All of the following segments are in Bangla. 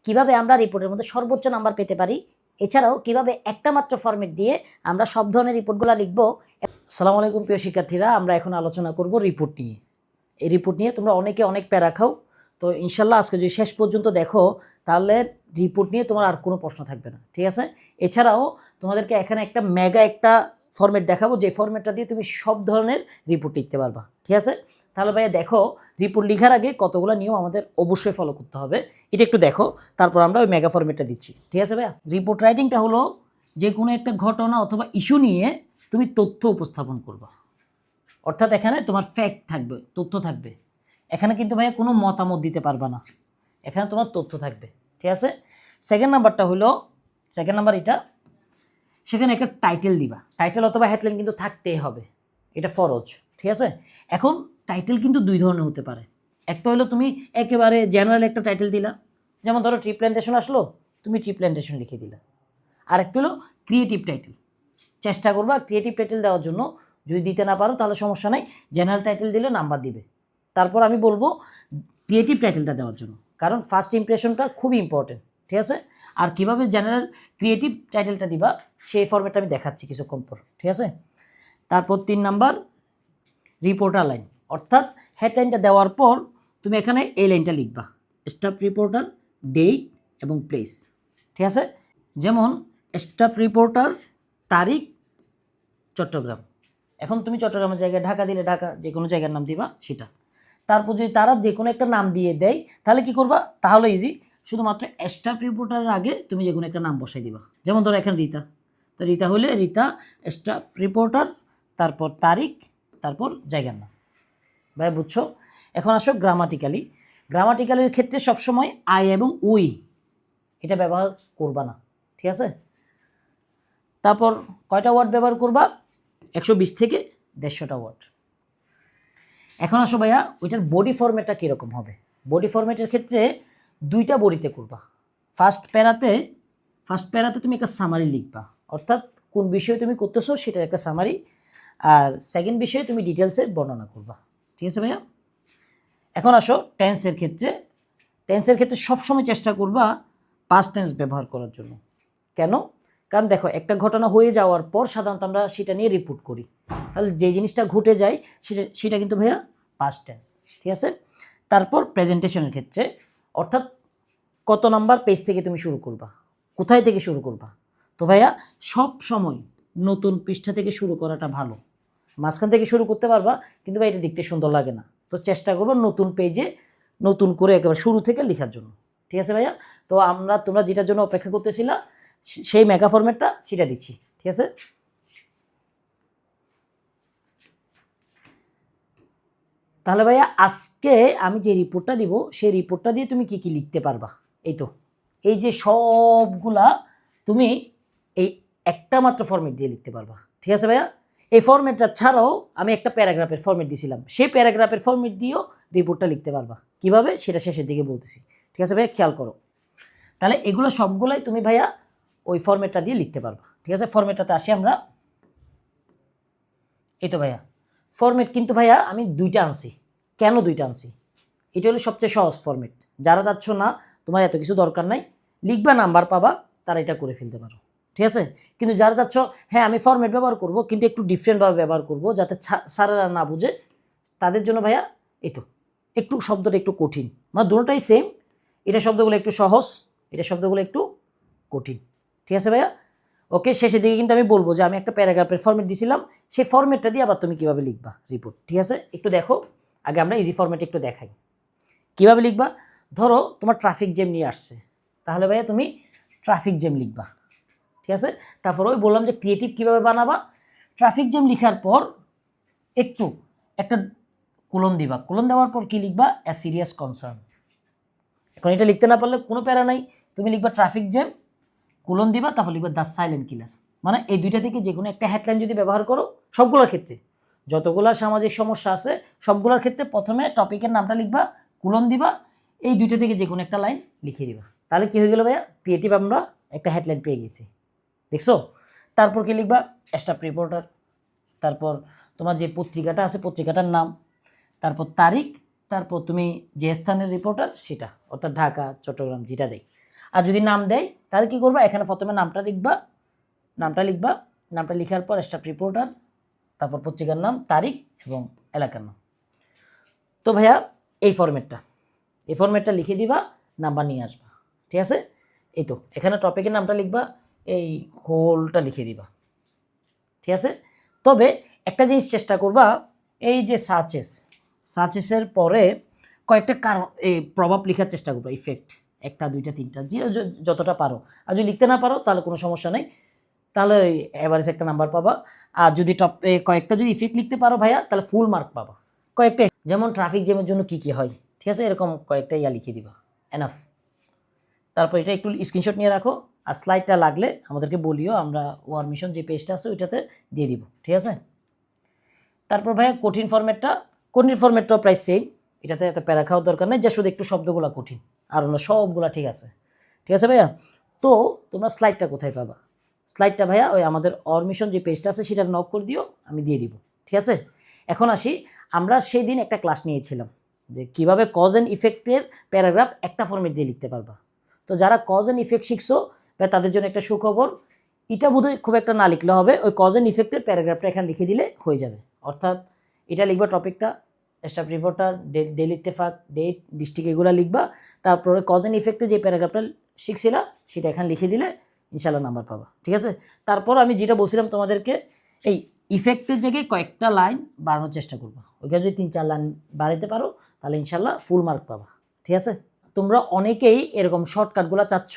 কিভাবে আমরা রিপোর্টের মধ্যে সর্বোচ্চ নাম্বার পেতে পারি, এছাড়াও কিভাবে একটা মাত্র ফরম্যাট দিয়ে আমরা সব ধরনের রিপোর্টগুলো লিখব। আসসালামু আলাইকুম প্রিয় শিক্ষার্থীরা, আমরা এখন আলোচনা করব রিপোর্ট নিয়ে। এই রিপোর্ট নিয়ে তোমরা অনেকে অনেক প্যারা খাও, তো ইনশাল্লাহ আজকে যদি শেষ পর্যন্ত দেখো তাহলে রিপোর্ট নিয়ে তোমার আর কোনো প্রশ্ন থাকবে না, ঠিক আছে। এছাড়াও তোমাদেরকে এখানে একটা মেগা একটা ফরম্যাট দেখাবো, যে ফরম্যাটটা দিয়ে তুমি সব ধরনের রিপোর্ট লিখতে পারবা, ঠিক আছে। তাহলে ভাইয়া দেখো, রিপোর্ট লেখার আগে কতগুলো নিয়ম আমাদের অবশ্যই ফলো করতে হবে, এটা একটু দেখো, তারপর আমরা ওই মেগা ফরম্যাটটা দিচ্ছি, ঠিক আছে ভাইয়া। রিপোর্ট রাইটিংটা হলো যে কোনো একটা ঘটনা অথবা ইস্যু নিয়ে তুমি তথ্য উপস্থাপন করবা, অর্থাৎ এখানে তোমার ফ্যাক্ট থাকবে, তথ্য থাকবে। এখানে কিন্তু ভাইয়া কোনো মতামত দিতে পারবা না, এখানে তোমার তথ্য থাকবে, ঠিক আছে। সেকেন্ড নাম্বারটা হলো, সেকেন্ড নাম্বার এটা, সেখানে একটা টাইটেল দিবা, টাইটেল অথবা হেডলাইন কিন্তু থাকতেই হবে, এটা ফরজ, ঠিক আছে। এখন টাইটেল কিন্তু দুই ধরনের হতে পারে। একটা হলো তুমি একেবারে জেনারেল একটা টাইটেল দিলা, যেমন ধরো ট্রি প্ল্যান্টেশন আসলো, তুমি ট্রি প্ল্যান্টেশন লিখে দিলা। আর একটা হলো ক্রিয়েটিভ টাইটেল, চেষ্টা করবা ক্রিয়েটিভ টাইটেল দেওয়ার জন্য, যদি দিতে না পারো তাহলে সমস্যা নাই, জেনারেল টাইটেল দিলে নাম্বার দিবে। তারপর আমি বলবো ক্রিয়েটিভ টাইটেলটা দেওয়ার জন্য, কারণ ফার্স্ট ইমপ্রেশনটা খুবই ইম্পর্টেন্ট, ঠিক আছে। আর কীভাবে জেনারেল ক্রিয়েটিভ টাইটেলটা দিবা সেই ফরম্যাটটা আমি দেখাচ্ছি কিছুক্ষণ পর, ঠিক আছে। তারপর 3 নাম্বার রিপোর্টার লাইন, অর্থাৎ হেডলাইনটা দেওয়ার পর তুমি এখানে এই লাইনটা লিখবা, স্টাফ রিপোর্টার ডেট এবং প্লেস, ঠিক আছে। যেমন স্টাফ রিপোর্টার তারিখ চট্টগ্রাম, এখন তুমি চট্টগ্রামের জায়গায় ঢাকা দিলে ঢাকা, যে কোনো জায়গার নাম দিবা সেটা। তারপর যদি তারা যে কোনো একটা নাম দিয়ে দেয় তাহলে কি করবা, তাহলে ইজি, শুধুমাত্র স্টাফ রিপোর্টারের আগে তুমি যে কোনো একটা নাম বসাই দিবা। যেমন ধরো এখানে রিতা, তো রিতা হলে রিতা স্টাফ রিপোর্টার, তারপর তারিখ, তারপর জায়গার নাম। ভাই বুঝছো? এখন আসো গ্রামাটিক্যালি। গ্রামাটিক্যালের ক্ষেত্রে সবসময় আই এবং উই এটা ব্যবহার করবা না, ঠিক আছে। তারপর কয়টা ওয়ার্ড ব্যবহার করবা, 120 থেকে 150টা ওয়ার্ড। এখন আসো ভাইয়া, ওইটার বডি ফরম্যাটটা কীরকম হবে। বডি ফরম্যাটের ক্ষেত্রে দুইটা বডিতে করবা। ফার্স্ট প্যারাতে তুমি একটা সামারি লিখবা, অর্থাৎ কোন বিষয়ে তুমি করতেছো সেটার একটা সামারি, আর সেকেন্ড বিষয়ে তুমি ডিটেলসে বর্ণনা করবা, ঠিক আছে ভাইয়া। এখন আসো টেন্সের ক্ষেত্রে সবসময় চেষ্টা করবা পাস্ট টেন্স ব্যবহার করার জন্য। কেন? কারণ দেখো, একটা ঘটনা হয়ে যাওয়ার পর সাধারণত আমরা সেটা নিয়ে রিপোর্ট করি, তাহলে যে জিনিসটা ঘটে যায় সেটা কিন্তু ভাইয়া পাস্ট টেন্স, ঠিক আছে। তারপর প্রেজেন্টেশনের ক্ষেত্রে, অর্থাৎ কত নাম্বার পেজ থেকে তুমি শুরু করবা, কোথায় থেকে শুরু করবা। তো ভাইয়া সব সময় নতুন পৃষ্ঠা থেকে শুরু করাটা ভালো। মাঝখান থেকে শুরু করতে পারবা, কিন্তু ভাই এটা দেখতে সুন্দর লাগে না, তো চেষ্টা করবো নতুন পেজে নতুন করে একেবারে শুরু থেকে লেখার জন্য, ঠিক আছে ভাইয়া। তো তোমরা যেটার জন্য অপেক্ষা করতেছিলা সেই মেগা ফরম্যাটটা সেটা দিচ্ছি, ঠিক আছে। তাহলে ভাইয়া আজকে আমি যে রিপোর্টটা দিব সেই রিপোর্টটা দিয়ে তুমি কি কি লিখতে পারবা, এই তো এই যে সবগুলা তুমি এই একটা মাত্র ফরম্যাট দিয়ে লিখতে পারবা, ঠিক আছে ভাইয়া। এই ফরম্যাটটা ছাড়াও আমি একটা প্যারাগ্রাফের ফরম্যাট দিয়েছিলাম, সেই প্যারাগ্রাফের ফরম্যাট দিয়েও রিপোর্টটা লিখতে পারবা। কিভাবে সেটা শেষের দিকে বলতেছি, ঠিক আছে ভাইয়া, খেয়াল করো। তাহলে এগুলো সবগুলাই তুমি ভাইয়া ওই ফরম্যাটটা দিয়ে লিখতে পারবা, ঠিক আছে। ফরম্যাটটাতে আসি আমরা, এই তো ভাইয়া ফরম্যাট কিন্তু ভাইয়া আমি দুইটা আনছি। কেন দুইটা আনছি? এটা হলো সবচেয়ে সহজ ফরম্যাট, যারা যাচ্ছ না তোমার এত কিছু দরকার নাই, লিখবা নাম্বার পাবা, তারা এটা করে ফেলতে পারো, ঠিক আছে। কিন্তু যারা যাচ্ছ হ্যাঁ আমি ফরম্যাট ব্যবহার করব, কিন্তু একটু ডিফারেন্টভাবে ব্যবহার করব যাতে স্যারেরা না বুঝে, তাদের জন্য ভাইয়া এই তো একটু শব্দটা একটু কঠিন, মানে দুটোটাই সেম, এটা শব্দগুলো একটু সহজ, এটা শব্দগুলো একটু কঠিন, ঠিক আছে ভাইয়া। ওকে, শেষের দিকে কিন্তু আমি বলবো যে আমি একটা প্যারাগ্রাফের ফরম্যাট দিয়েছিলাম, সেই ফরম্যাটটা দিয়ে আবার তুমি কীভাবে লিখবা রিপোর্ট, ঠিক আছে। একটু দেখো, আগে আমরা ইজি ফরম্যাট একটু দেখাই কীভাবে লিখবা। ধরো তোমার ট্রাফিক জ্যাম নিয়ে আসছে, তাহলে ভাইয়া তুমি ট্রাফিক জ্যাম লিখবা, ঠিক আছে। তারপর ওই বললাম যে ক্রিয়েটিভ কীভাবে বানাবা, ট্রাফিক জ্যাম লিখার পর একটু একটা কোলন দিবা, কোলন দেওয়ার পর কী লিখবা, এ সিরিয়াস কনসার্ন। এখন এটা লিখতে না পারলে কোনো প্যারা নাই, তুমি লিখবা ট্রাফিক জ্যাম, কোলন দিবা, তারপর লিখবা দ্য সাইলেন্ট কিলার। মানে এই দুইটা থেকে যে কোনো একটা হেডলাইন যদি ব্যবহার করো, সবগুলোর ক্ষেত্রে যতগুলো সামাজিক সমস্যা আছে সবগুলোর ক্ষেত্রে প্রথমে টপিকের নামটা লিখবা, কোলন দিবা, এই দুইটা থেকে যে কোনো একটা লাইন লিখে দিবা। তাহলে কী হয়ে গেল ভাইয়া, ক্রিয়েটিভ আমরা একটা হেডলাইন পেয়ে গেছি, দেখছো। তারপর কি লিখবা, স্টাফ রিপোর্টার, তারপর তোমার যে পত্রিকাটা আছে পত্রিকাটার নাম, তারপর তারিখ, তারপর তুমি যে স্থানের রিপোর্টার সেটা, অর্থাৎ ঢাকা চট্টগ্রাম যেটা দেয়। আর যদি নাম দেয় তাহলে কি করবা, এখানে প্রথমে নামটা লিখবা, নামটা লেখার পর স্টাফ রিপোর্টার, তারপর পত্রিকার নাম, তারিখ এবং এলাকার নাম। তো ভাইয়া এই ফরম্যাটটা লিখে দিবা, নাম্বার নিয়ে আসবা, ঠিক আছে। এই তো এখানে টপিকের নামটা লিখবা, এই হোলটা লিখে দিবা, ঠিক আছে। তবে একটা জিনিস চেষ্টা করবা, এই যে সাচেসের পরে কয়েকটা কারণ এই প্রভাব লেখার চেষ্টা করবা, ইফেক্ট 1টা 2টা 3টা যতটা পারো। আর যদি লিখতে না পারো তাহলে কোনো সমস্যা নেই, তাহলে এভারেজ একটা নাম্বার পাবা। আর যদি কয়েকটা যদি ইফেক্ট লিখতে পারো ভাইয়া তাহলে ফুল মার্ক পাবা। কয়েকটা যেমন ট্রাফিক জ্যামের জন্য কি হয়, ঠিক আছে, এরকম কয়েকটা লিখে দিবা, এনাফ। তারপর এটা একটু স্ক্রিনশট নিয়ে রাখো, আর স্লাইডটা লাগলে আমাদেরকে বলিও, আমরা ওয়ার মিশন যে পেজটা আছে ওইটাতে দিয়ে দিব, ঠিক আছে। তারপর ভাইয়া কঠিন ফরম্যাটটাও প্রায় সেম, এটাতে এত প্যারা খাওয়ার দরকার নেই, যে শুধু একটু শব্দগুলো কঠিন, আর অন্য সবগুলা ঠিক আছে ভাইয়া। তো তোমরা স্লাইডটা কোথায় পাবা? স্লাইডটা ভাইয়া ওই আমাদের ওয়ার মিশন যে পেজটা আছে সেটা নক করে দিও, আমি দিয়ে দিব, ঠিক আছে। এখন আসি, আমরা সেই দিন একটা ক্লাস নিয়েছিলাম যে কিভাবে কজ অ্যান্ড ইফেক্টের প্যারাগ্রাফ একটা ফরম্যাট দিয়ে লিখতে পারবা। তো যারা কজ অ্যান্ড ইফেক্ট শিখছো তাদের জন্য একটা সুখবর, এটা বোধহয় খুব একটা না লিখলে হবে, ওই কজ অ্যান্ড ইফেক্টের প্যারাগ্রাফটা এখানে লিখে দিলে হয়ে যাবে। অর্থাৎ এটা লিখবা টপিকটা, staff reporter, daily Ittefaq, date, district, এগুলো লিখবা। তারপরে কজ অ্যান্ড ইফেক্টে যে প্যারাগ্রাফটা শিখছিলা সেটা এখানে লিখে দিলে ইনশাল্লাহ নাম্বার পাবা, ঠিক আছে। তারপর আমি যেটা বলছিলাম তোমাদেরকে, এই ইফেক্টের জায়গায় কয়েকটা লাইন বাড়ানোর চেষ্টা করবা, ওইখানে যদি 3-4 লাইন বাড়াইতে পারো তাহলে ইনশাল্লাহ ফুল মার্ক পাবা, ঠিক আছে। তোমরা অনেকেই এরকম শর্টকাটগুলো চাচ্ছ,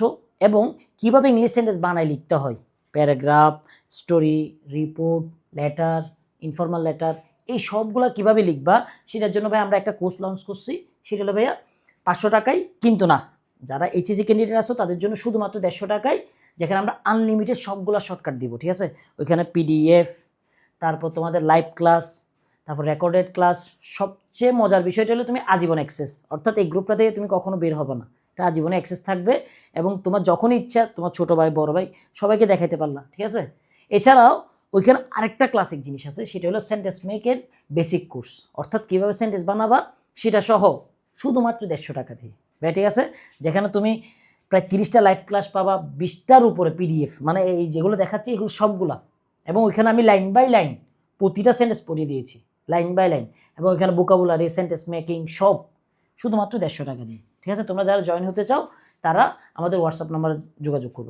এবং কিভাবে ইংলিশ সেন্টেন্স বানায় লিখতে হয়, paragraph, story, report, letter, informal letter, এই সবগুলো কীভাবে লিখবা সেটার জন্য ভাই আমরা একটা কোর্স লঞ্চ করছি। সেটা হলো ভাইয়া 500 টাকায়, কিন্তু না, যারা এইচএসসি ক্যান্ডিডেট আছো তাদের জন্য শুধুমাত্র 150 টাকায়, যেখানে আমরা আনলিমিটেড সবগুলো শর্টকাট দিব, ঠিক আছে। ওইখানে পিডিএফ, তারপর তোমাদের লাইভ ক্লাস, তারপর রেকর্ডেড ক্লাস, সবচেয়ে মজার বিষয়টা হলো তুমি আজীবন অ্যাক্সেস, অর্থাৎ এই গ্রুপটা থেকে তুমি কখনো বের হবে না, এটা আজীবনে অ্যাক্সেস থাকবে, এবং তোমার যখনই ইচ্ছা তোমার ছোটো ভাই বড় ভাই সবাইকে দেখাইতে পারলা, ঠিক আছে। এছাড়াও ওইখানে আরেকটা ক্লাসিক জিনিস আছে, সেটা হলো সেন্টেন্স মেকের বেসিক কোর্স, অর্থাৎ কীভাবে সেন্টেন্স বানাবা সেটা সহ, শুধুমাত্র 150 টাকা দিয়ে ভাই, ঠিক আছে। যেখানে তুমি প্রায় 30টা লাইভ ক্লাস পাবা, 20টার উপরে পিডিএফ, মানে এই যেগুলো দেখাচ্ছি এগুলো সবগুলা, এবং ওইখানে আমি লাইন বাই লাইন প্রতিটা সেন্টেন্স পড়িয়ে দিয়েছি, লাইন বাই লাইন, এবং ওইখানে ভোকাবুলারি, সেন্টেন্স মেকিং সব, শুধুমাত্র 150 টাকা দিয়ে, ঠিক আছে। তোমরা যারা জয়েন হতে চাও তারা আমাদের হোয়াটসঅ্যাপ নাম্বারে যোগাযোগ করবে।